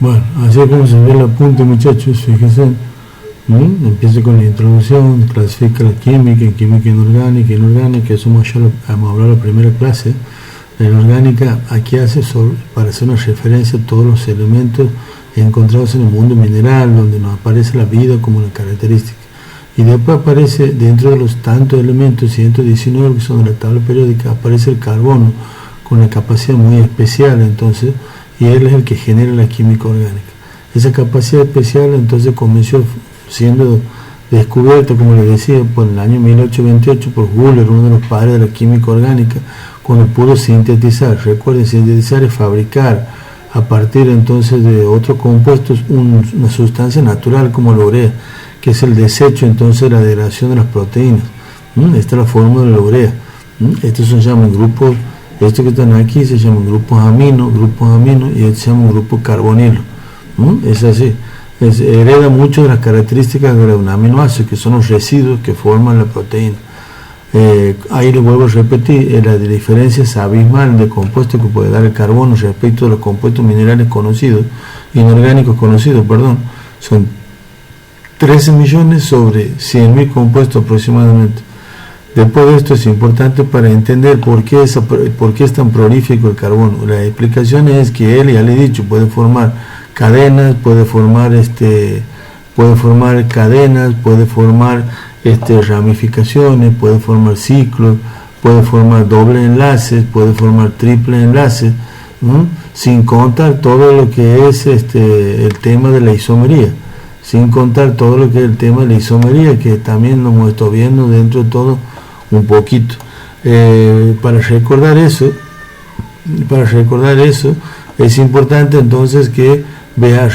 Bueno, así es como se ve el apunte, muchachos, fíjense. Empieza con la introducción, clasifica la química inorgánica, eso hemos hablado en la primera clase. La inorgánica aquí hace para hacer una referencia a todos los elementos encontrados en el mundo mineral, donde nos aparece la vida como una característica. Y después aparece, dentro de los tantos elementos, 119 que son de la tabla periódica, aparece el carbono con una capacidad muy especial, entonces, y él es el que genera la química orgánica. Esa capacidad especial entonces comenzó siendo descubierta, como les decía, por el año 1828 por Wöhler, uno de los padres de la química orgánica, cuando pudo sintetizar. Recuerden, sintetizar es fabricar a partir entonces de otros compuestos una sustancia natural como la urea, que es el desecho entonces de la degradación de las proteínas. Esta es la fórmula de la urea. Estos se llaman grupos, estos que están aquí se llaman grupos amino, y estos se llaman grupos carbonilo. Es así. Hereda mucho de las características de un aminoácido, que son los residuos que forman la proteína. Ahí le vuelvo a repetir, la diferencia es abismal de compuestos que puede dar el carbono respecto a los compuestos minerales inorgánicos conocidos, son 13 millones sobre 100.000 compuestos aproximadamente. Después de esto es importante para entender por qué es tan prolífico el carbono. La explicación es que él, ya le he dicho, puede formar cadenas, puede formar ramificaciones, puede formar ciclos, puede formar doble enlaces, puede formar triple enlaces, sin contar todo lo que es el tema de la isomería, que también lo hemos estado viendo dentro de todo un poquito. Para recordar eso es importante entonces que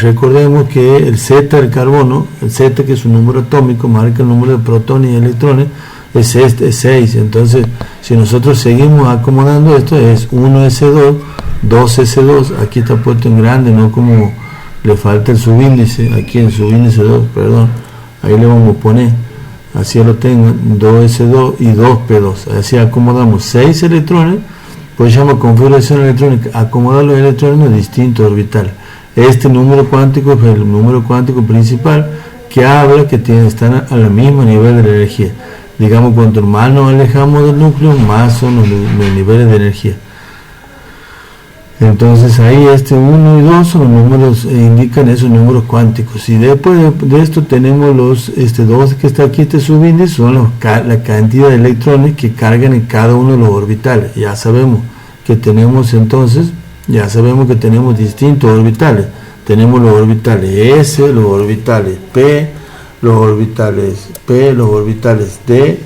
recordemos que el Z del carbono, el Z, que es un número atómico, marca el número de protones y electrones, es 6. Entonces, si nosotros seguimos acomodando esto, es 1s2, 2s2, aquí está puesto en grande, no como le falta el subíndice, aquí el subíndice 2, ahí le vamos a poner, así lo tengan, 2s2 y 2p2, así acomodamos 6 electrones, pues se llama configuración electrónica, acomodar los electrones en distintos orbitales. Este número cuántico es el número cuántico principal que habla que están a la misma nivel de la energía. Digamos, cuanto más nos alejamos del núcleo, más son los niveles de energía. Entonces ahí 1 y 2 son los números, indican esos números cuánticos. Y después de esto tenemos los 2 que está aquí, subíndice, son la cantidad de electrones que cargan en cada uno de los orbitales. Ya sabemos que tenemos distintos orbitales. Tenemos los orbitales S, los orbitales P, los orbitales D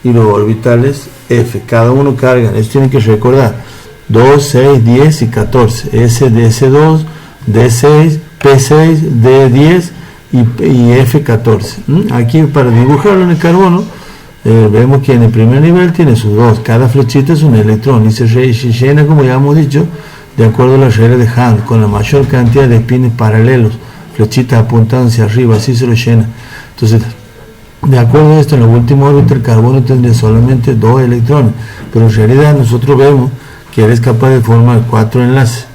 y los orbitales F. Cada uno cargan, esto tienen que recordar, 2, 6, 10 y 14. S, DS2, D6, P6, D10 y F14. Aquí, para dibujarlo en el carbono, vemos que en el primer nivel tiene sus 2. Cada flechita es un electrón y se llena, como ya hemos dicho, de acuerdo a la regla de Hand, con la mayor cantidad de espines paralelos, flechitas apuntando hacia arriba, así se lo llena. Entonces, de acuerdo a esto, en la última órbita el carbono tendría solamente 2 electrones, pero en realidad nosotros vemos que él es capaz de formar 4 enlaces,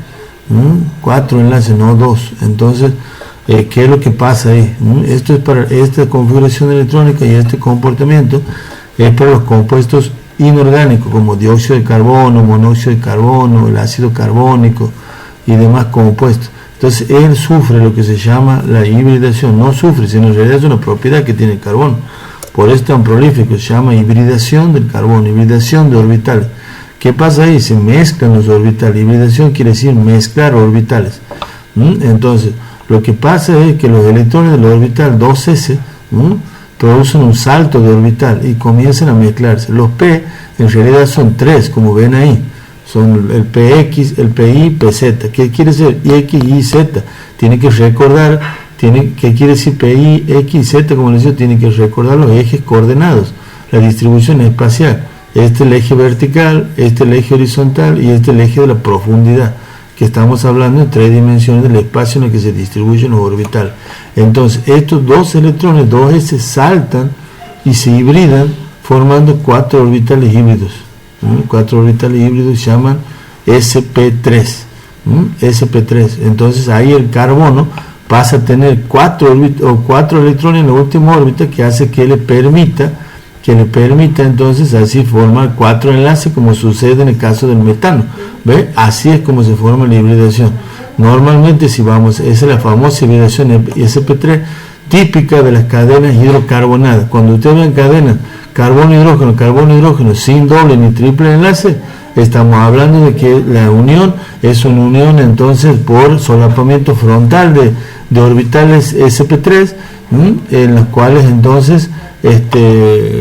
4 enlaces, no 2. Entonces, ¿qué es lo que pasa ahí? Esto es para esta configuración electrónica y este comportamiento, es para los compuestos inorgánicos como dióxido de carbono, monóxido de carbono, el ácido carbónico y demás compuestos. Entonces él sufre lo que se llama la hibridación, no sufre, sino en realidad es una propiedad que tiene el carbono, por eso es tan prolífico, se llama hibridación del carbono, hibridación de orbitales. ¿Qué pasa ahí? Se mezclan los orbitales. Hibridación quiere decir mezclar orbitales. Entonces lo que pasa es que los electrones del orbital 2s producen un salto de orbital y comienzan a mezclarse. Los P en realidad son 3, como ven ahí, son el PX, el PI, PZ. ¿Qué quiere decir X, Y, Z? Tiene que recordar, ¿qué quiere decir PI, X y Z? Como les digo, tiene que recordar los ejes coordenados, la distribución espacial. Este el eje vertical, este el eje horizontal y este el eje de la profundidad, que estamos hablando en 3 dimensiones del espacio en el que se distribuyen los orbitales. Entonces, estos 2 electrones, 2s, saltan y se hibridan formando 4 orbitales híbridos. 4 orbitales híbridos se llaman sp3. sp3. Entonces ahí el carbono pasa a tener 4 electrones en la última órbita, que hace que le permita entonces así formar 4 enlaces, como sucede en el caso del metano. ¿Ve? Así es como se forma la hibridación. Normalmente, si vamos, esa es la famosa hibridación sp3 típica de las cadenas hidrocarbonadas. Cuando ustedes ven cadenas carbono-hidrógeno sin doble ni triple enlace, estamos hablando de que la unión es una unión entonces por solapamiento frontal de orbitales sp3, en las cuales entonces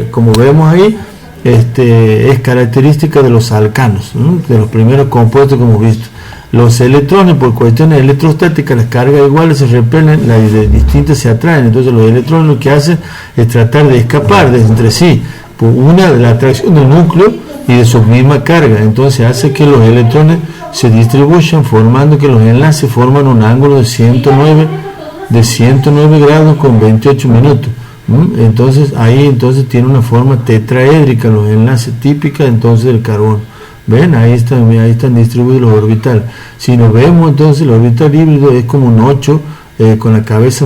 como vemos ahí, es característica de los alcanos, de los primeros compuestos que hemos visto. Los electrones, por cuestiones electrostáticas, las cargas iguales se repelen, las distintas se atraen. Entonces los electrones lo que hacen es tratar de escapar de entre sí, por una de la atracción del núcleo y de su misma carga. Entonces hace que los electrones se distribuyan, formando que los enlaces forman un ángulo de 109 grados con 28 minutos. Entonces ahí tiene una forma tetraédrica los enlaces típicas entonces del carbono. Ven, ahí están distribuidos los orbitales. Si nos vemos entonces, el orbital híbrido es como un 8 con la cabeza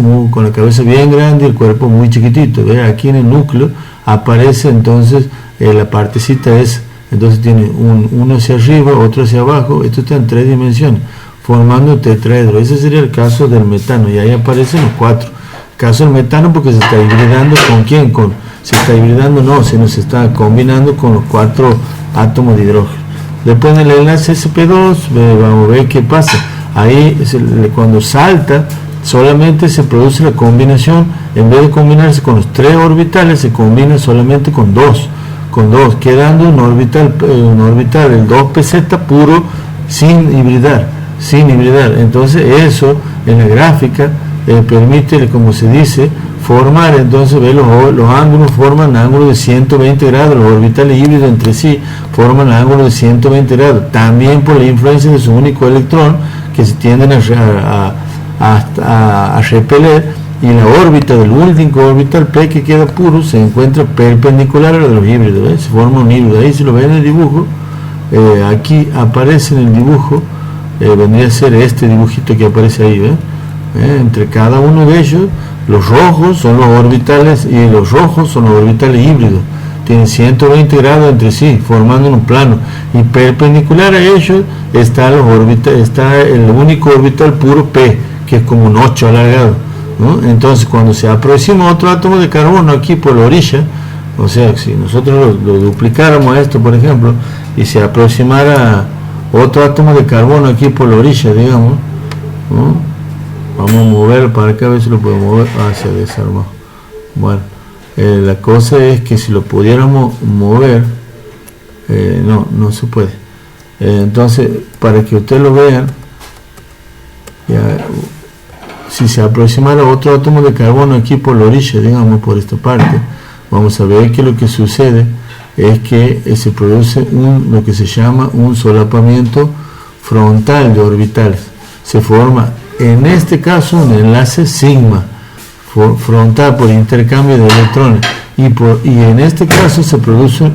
bien grande y el cuerpo muy chiquitito. ¿Ve? Aquí en el núcleo aparece entonces la partecita esa. Entonces tiene uno hacia arriba, otro hacia abajo. Esto está en 3 dimensiones, formando un tetraedro. Ese sería el caso del metano, y ahí aparecen los 4. El caso del metano, porque se está hibridando ¿con quién? Se está combinando con los 4 átomos de hidrógeno. Después en el enlace sp2, vamos a ver qué pasa. Ahí cuando salta, solamente se produce la combinación. En vez de combinarse con los 3 orbitales, se combina solamente con 2, quedando un orbital, el 2pz puro, sin hibridar. Entonces eso en la gráfica permite, como se dice, formar, entonces ve los ángulos, forman ángulos de 120 grados, los orbitales híbridos entre sí forman ángulos de 120 grados, también por la influencia de su único electrón, que se tienden a repeler, y la órbita del último orbital P, que queda puro, se encuentra perpendicular a la de los híbridos. ¿Ves? Se forma un híbrido. Ahí se lo ven en el dibujo, aquí aparece en el dibujo, vendría a ser este dibujito que aparece ahí. ¿Ves? Entre cada uno de ellos, los rojos son los orbitales y los rojos son los orbitales híbridos. Tienen 120 grados entre sí, formando un plano, y perpendicular a ellos está el único orbital puro P, que es como un 8 alargado, ¿no? Entonces cuando se aproxima otro átomo de carbono aquí por la orilla, o sea, si nosotros lo duplicáramos esto, por ejemplo, y se aproximara otro átomo de carbono aquí por la orilla, digamos, ¿no? Vamos a mover para acá, a ver si lo podemos mover hacia desarmado. Bueno, la cosa es que si lo pudiéramos mover, no se puede. Entonces, para que ustedes lo vean, si se aproximara otro átomo de carbono aquí por la orilla, digamos por esta parte, vamos a ver que lo que sucede es que se produce lo que se llama un solapamiento frontal de orbitales. Se forma en este caso un enlace sigma frontal por intercambio de electrones, y en este caso se produce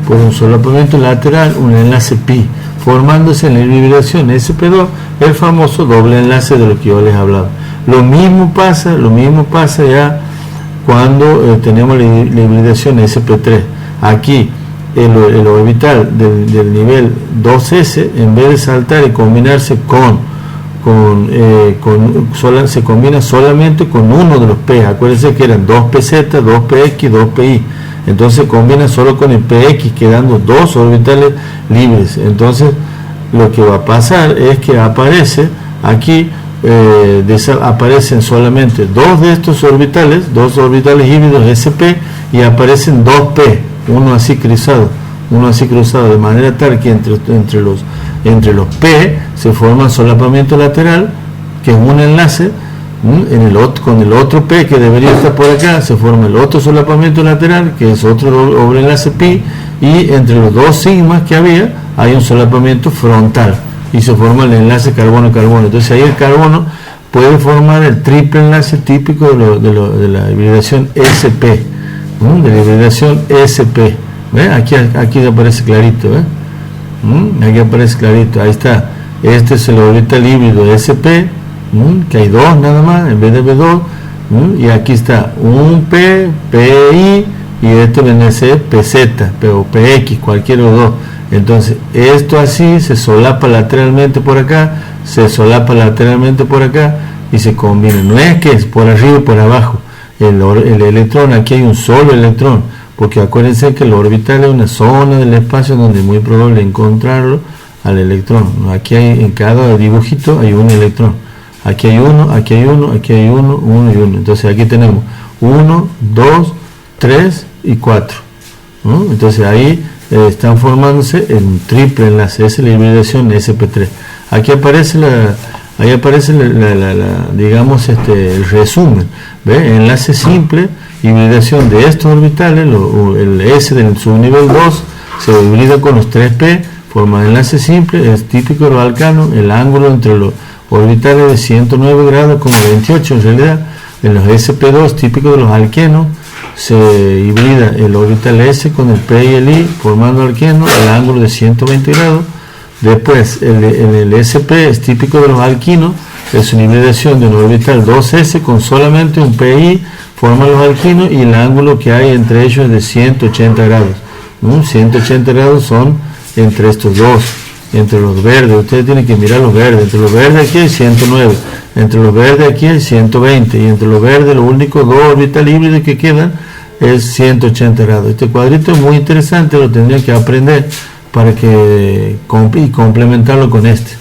por un solapamiento lateral un enlace pi, formándose en la hibridación sp2 el famoso doble enlace de lo que yo les hablaba. Lo mismo pasa ya cuando tenemos la hibridación sp3. Aquí el orbital del nivel 2s, en vez de saltar y combinarse se combina solamente con uno de los P. Acuérdense que eran 2pz, 2px, 2pi. Entonces se combina solo con el px, quedando 2 orbitales libres. Entonces lo que va a pasar es que aparece aquí, aparecen solamente 2 de estos orbitales, 2 orbitales híbridos sp, y aparecen 2p, uno así cruzado, de manera tal que entre los P se forma solapamiento lateral, que es un enlace, con el otro P que debería estar por acá, se forma el otro solapamiento lateral, que es otro doble enlace pi, y entre los 2 sigmas que había hay un solapamiento frontal y se forma el enlace carbono-carbono. Entonces ahí el carbono puede formar el triple enlace típico de la hibridación sp, de la hibridación sp. ¿Ve? Aquí aparece clarito, ¿ve? Aquí aparece clarito, ahí está. Este es el orbital híbrido SP, que hay dos nada más en vez de B2, y aquí está un P, PI, y este viene a ser PZ, o PX, cualquiera de los dos. Entonces esto así se solapa lateralmente por acá, se solapa lateralmente por acá y se combina. No es que es por arriba y por abajo. El electrón, aquí hay un solo electrón, porque acuérdense que el orbital es una zona del espacio donde es muy probable encontrarlo al electrón. Aquí hay, en cada dibujito hay un electrón. Aquí hay uno, aquí hay uno, aquí hay uno, uno y uno. Entonces aquí tenemos 1, 2, 3 y 4. Entonces ahí están formándose en triple enlace. Esa es la hibridación SP3. Aquí aparece digamos el resumen. ¿Ve? Enlace simple, hibridación de estos orbitales, el S del subnivel 2 se hibrida con los 3P, forma enlace simple, es típico de los alcanos, el ángulo entre los orbitales de 109 grados como 28 en realidad. En los SP2 típico de los alquenos se hibrida el orbital S con el P y el I formando alqueno, el ángulo de 120 grados. Después el SP es típico de los alquinos, es una hibridación de un orbital 2S con solamente un PI, forman los alquinos y el ángulo que hay entre ellos es de 180 grados. 180 grados son entre estos dos, entre los verdes. Ustedes tienen que mirar los verdes. Entre los verdes aquí hay 109, entre los verdes aquí hay 120 y entre los verdes los únicos dos orbitales híbridos que quedan es 180 grados. Este cuadrito es muy interesante, lo tendrían que aprender para que y complementarlo con este.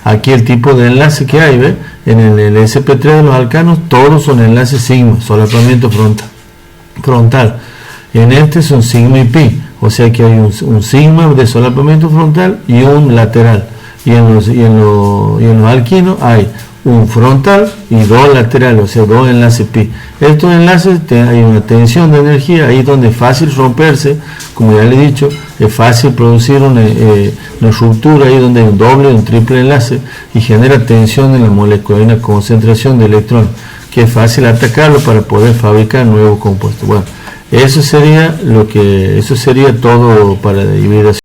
Aquí el tipo de enlace que hay, ¿ve? En el SP3 de los alcanos todos son enlaces sigma, solapamiento frontal. En este son sigma y pi, o sea que hay un sigma de solapamiento frontal y un lateral. Y en los alquinos hay un frontal y dos laterales, o sea, dos enlaces pi. Estos enlaces hay una tensión de energía, ahí donde es fácil romperse, como ya le he dicho, es fácil producir una ruptura ahí donde hay un doble o un triple enlace y genera tensión en la molécula, hay una concentración de electrones que es fácil atacarlo para poder fabricar nuevos compuestos. Bueno, eso sería todo para la hibridación.